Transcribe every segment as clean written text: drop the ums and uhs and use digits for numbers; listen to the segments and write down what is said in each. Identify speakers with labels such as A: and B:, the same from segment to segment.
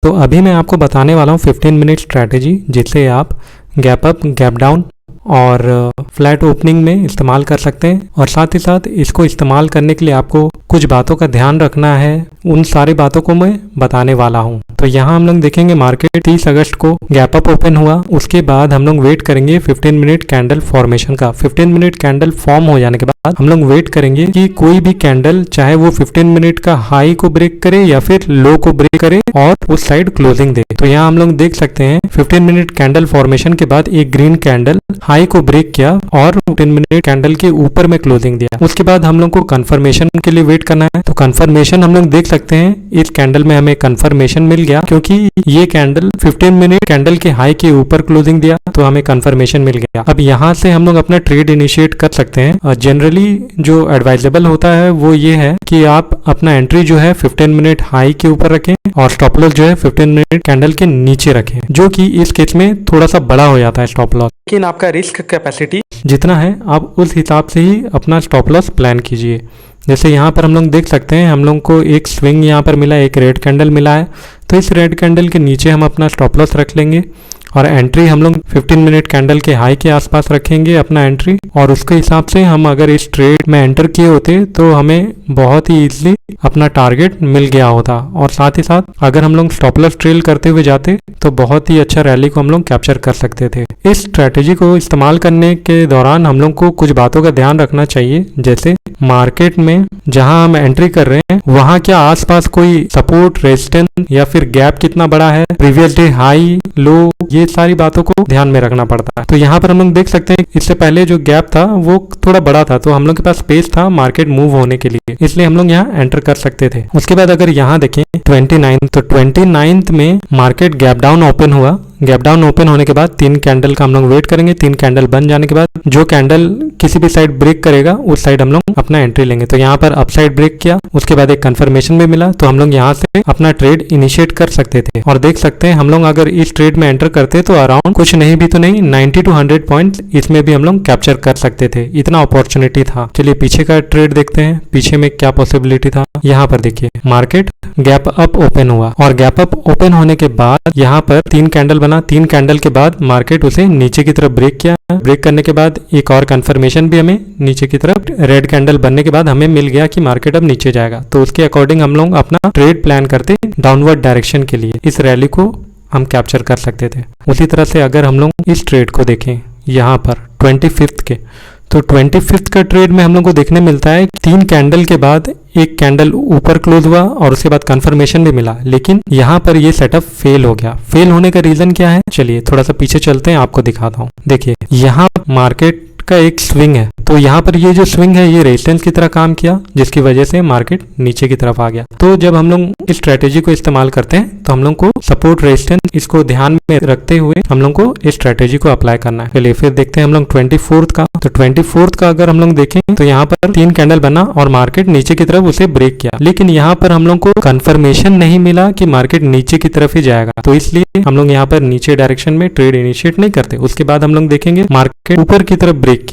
A: तो अभी मैं आपको बताने वाला हूँ 15 मिनट स्ट्रैटेजी जिससे आप गैप अप, गैप डाउन और फ्लैट ओपनिंग में इस्तेमाल कर सकते हैं। और साथ ही साथ इसको इस्तेमाल करने के लिए आपको कुछ बातों का ध्यान रखना है, उन सारी बातों को मैं बताने वाला हूँ। तो यहाँ हम लोग देखेंगे मार्केट 30 अगस्त को गैप अप ओपन हुआ, उसके बाद हम लोग वेट करेंगे 15 मिनट कैंडल फॉर्मेशन का। 15 मिनट कैंडल फॉर्म हो जाने के बाद हम लोग वेट करेंगे कि कोई भी कैंडल चाहे वो 15 मिनट का हाई को ब्रेक करे या फिर लो को ब्रेक करे और उस साइड क्लोजिंग दे। तो यहाँ हम लोग देख सकते हैं 15 मिनट कैंडल फॉर्मेशन के बाद एक ग्रीन कैंडल हाई को ब्रेक किया और 15 मिनट कैंडल के ऊपर में क्लोजिंग दिया। उसके बाद हम लोग को कंफर्मेशन के लिए वेट करना है। तो कंफर्मेशन हम लोग देख सकते हैं इस कैंडल में हमें कंफर्मेशन मिल गया क्योंकि ये कैंडल 15 मिनट कैंडल के हाई के ऊपर क्लोजिंग दिया, तो हमें कंफर्मेशन मिल गया। अब यहाँ से हम लोग अपना ट्रेड इनिशिएट कर सकते हैं। जनरली जो एडवाइजेबल होता है वो ये है कि आप अपना एंट्री जो है 15 मिनट हाई के ऊपर रखें और स्टॉप लॉस जो है 15 मिनट कैंडल के नीचे रखें, जो कि इस केस में थोड़ा सा बड़ा हो जाता है स्टॉप लॉस। लेकिन आपका रिस्क कैपेसिटी जितना है आप उस हिसाब से ही अपना स्टॉप लॉस प्लान कीजिए। जैसे यहाँ पर हम लोग देख सकते हैं हम लोग को एक स्विंग यहाँ पर मिला, एक रेड कैंडल मिला है, तो इस रेड कैंडल के नीचे हम अपना स्टॉप लॉस रख लेंगे और एंट्री हम लोग 15 मिनट कैंडल के हाई के आसपास रखेंगे अपना एंट्री। और उसके हिसाब से हम अगर इस ट्रेड में एंटर किए होते तो हमें बहुत ही इजीली अपना टारगेट मिल गया होता। और साथ ही साथ अगर हम लोग स्टॉप लॉस ट्रेल करते हुए जाते तो बहुत ही अच्छा रैली को हम लोग कैप्चर कर सकते थे। इस स्ट्रैटेजी को इस्तेमाल करने के दौरान हम लोग को कुछ बातों का ध्यान रखना चाहिए, जैसे मार्केट में जहां हम एंट्री कर रहे हैं वहां क्या आसपास कोई सपोर्ट, रेजिस्टेंस या फिर गैप कितना बड़ा है, प्रीवियस डे हाई लो, ये सारी बातों को ध्यान में रखना पड़ता है। तो यहाँ पर हम लोग देख सकते हैं इससे पहले जो गैप था वो थोड़ा बड़ा था, तो हम लोग के पास स्पेस था मार्केट मूव होने के लिए, इसलिए हम लोग यहाँ एंटर कर सकते थे। उसके बाद अगर यहाँ देखें 29, तो 29 में मार्केट गैप डाउन ओपन हुआ। गैप डाउन ओपन होने के बाद 3 कैंडल का हम लोग वेट करेंगे। 3 कैंडल बन जाने के बाद जो कैंडल किसी भी साइड ब्रेक करेगा उस साइड हम लोग अपना एंट्री लेंगे। तो यहाँ पर अप साइड ब्रेक किया, उसके बाद एक कंफर्मेशन भी मिला, तो हम लोग यहाँ से अपना ट्रेड इनिशिएट कर सकते थे। और देख सकते हैं हम लोग अगर इस ट्रेड में एंटर करते तो अराउंड कुछ नहीं भी तो नहीं 90 to 100 पॉइंट्स इसमें भी हम लोग कैप्चर कर सकते थे, इतना अपॉर्चुनिटी था। चलिए पीछे का ट्रेड देखते हैं, पीछे में क्या पॉसिबिलिटी था। यहाँ पर देखिए मार्केट गैप अप ओपन हुआ और गैप अप ओपन होने के बाद यहाँ पर 3 कैंडल बना। 3 कैंडल के बाद मार्केट उसे नीचे की तरफ ब्रेक किया। ब्रेक करने के बाद एक और कंफर्मेशन भी हमें नीचे की तरफ रेड कैंडल बनने के बाद हमें मिल गया कि मार्केट अब नीचे जाएगा। तो उसके अकॉर्डिंग हम लोग अपना ट्रेड प्लान करते डाउनवर्ड डायरेक्शन के लिए, इस रैली को हम कैप्चर कर सकते थे। उसी तरह से अगर हम लोग इस ट्रेड को देखें यहाँ पर 25 के, तो 25 का ट्रेड में हम लोग को देखने मिलता है 3 कैंडल के बाद एक कैंडल ऊपर क्लोज हुआ और उसके बाद कंफर्मेशन भी मिला, लेकिन यहाँ पर ये सेटअप फेल हो गया। फेल होने का रीजन क्या है, चलिए थोड़ा सा पीछे चलते हैं, आपको दिखाता हूँ। देखिए यहाँ मार्केट का एक स्विंग है, तो यहाँ पर ये जो स्विंग है ये रेजिस्टेंस की तरह काम किया, जिसकी वजह से मार्केट नीचे की तरफ आ गया। तो जब हम लोग इस स्ट्रेटेजी को इस्तेमाल करते हैं तो हम लोग को सपोर्ट, रेजिस्टेंस इसको ध्यान में रखते हुए हम लोग को इस स्ट्रेटेजी को अप्लाई करना है। चलिए फिर देखते हैं हम लोग 24 का। तो 24 का अगर हम लोग देखें तो यहाँ पर 3 कैंडल बना और मार्केट नीचे की तरफ उसे ब्रेक किया, लेकिन यहाँ पर हम लोग को कंफर्मेशन नहीं मिला कि मार्केट नीचे की तरफ ही जाएगा, तो इसलिए हम लोग यहाँ पर नीचे डायरेक्शन में ट्रेड इनिशिएट नहीं करते। उसके बाद हम लोग देखेंगे मार्केट ऊपर की तरफ ब्रेक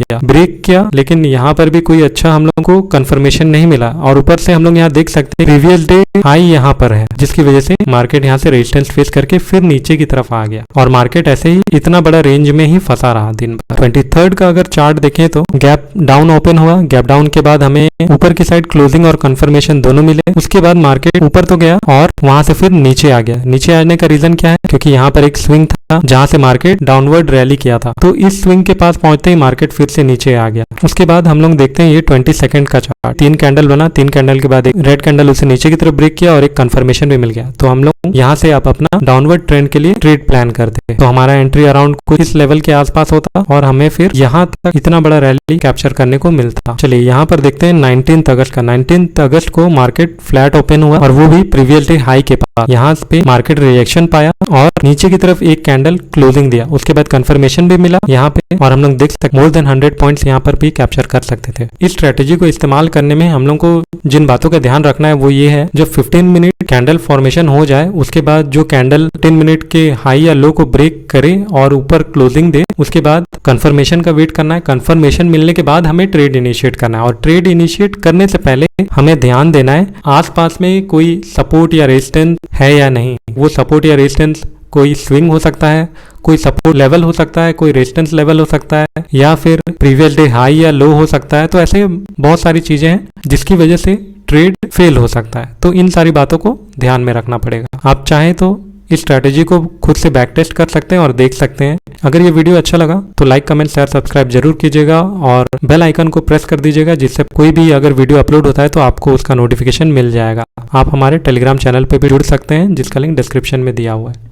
A: किया, लेकिन यहाँ पर भी कोई अच्छा हम लोग को कंफर्मेशन नहीं मिला। और ऊपर से हम लोग यहाँ देख सकते हैं प्रीवियस डे हाई यहाँ पर है, जिसकी वजह से मार्केट यहाँ से रेजिस्टेंस फेस करके फिर नीचे की तरफ आ गया और मार्केट ऐसे ही इतना बड़ा रेंज में ही फंसा रहा दिन भर। 23 का अगर चार्ट देखें तो गैप डाउन ओपन हुआ। गैप डाउन के बाद हमें ऊपर की साइड क्लोजिंग और कंफर्मेशन दोनों मिले। उसके बाद मार्केट ऊपर तो गया और वहां से फिर नीचे आ गया। नीचे आने का रीजन क्या है, क्योंकि यहाँ पर एक स्विंग था जहां से मार्केट डाउनवर्ड रैली किया था, तो इस स्विंग के पास पहुंचते ही मार्केट फिर से नीचे आ गया। उसके बाद हम लोग देखते हैं ये 22 का चार्ट, 3 कैंडल बना। 3 कैंडल के बाद एक रेड कैंडल उसे नीचे की तरफ ब्रेक किया और एक कंफर्मेशन भी मिल गया। तो हम लोग यहाँ से आप अपना डाउनवर्ड ट्रेंड के लिए ट्रेड प्लान करते हैं। तो हमारा एंट्री अराउंड कुछ इस लेवल के आसपास होता और हमें फिर यहाँ तक इतना बड़ा रैली कैप्चर करने को मिलता। चलिए यहाँ पर देखते हैं 19 अगस्त का। 19 अगस्त को मार्केट फ्लैट ओपन हुआ और वो भी प्रीवियस डे हाई के पास। यहाँ पे मार्केट रिएक्शन पाया और नीचे की तरफ एक कैंडल क्लोजिंग दिया। उसके बाद कंफर्मेशन भी मिला यहाँ पे और हम लोग देख सकते मोर देन 100 पॉइंट्स यहाँ पर भी कैप्चर कर सकते थे। इस स्ट्रेटेजी को इस्तेमाल करने में हम लोग को जिन बातों का ध्यान रखना है वो ये है, जब 15 मिनट कैंडल फॉर्मेशन हो जाए उसके बाद जो कैंडल 10 मिनट के हाई या लो को ब्रेक करे और ऊपर क्लोजिंग दे, उसके बाद कंफर्मेशन का वेट करना है। कंफर्मेशन मिलने के बाद हमें ट्रेड इनिशिएट करना है, और ट्रेड इनिशिएट करने से पहले हमें ध्यान देना है आसपास में कोई सपोर्ट या रेजिस्टेंस है या नहीं। वो सपोर्ट या रेजिस्टेंस कोई स्विंग हो सकता है, कोई सपोर्ट लेवल हो सकता है, कोई रेजिस्टेंस लेवल हो सकता है, या फिर प्रीवियस डे हाई या लो हो सकता है। तो ऐसे बहुत सारी चीजें हैं जिसकी वजह से ट्रेड फेल हो सकता है। तो इन सारी बातों को ध्यान में रखना पड़ेगा। आप चाहें तो इस स्ट्रैटेजी को खुद से बैक टेस्ट कर सकते हैं और देख सकते हैं। अगर ये वीडियो अच्छा लगा तो लाइक, कमेंट, शेयर, सब्सक्राइब जरूर कीजिएगा और बेल आइकन को प्रेस कर दीजिएगा, जिससे कोई भी अगर वीडियो अपलोड होता है तो आपको उसका नोटिफिकेशन मिल जाएगा। आप हमारे टेलीग्राम चैनल पे भी जुड़ सकते हैं, जिसका लिंक डिस्क्रिप्शन में दिया हुआ है।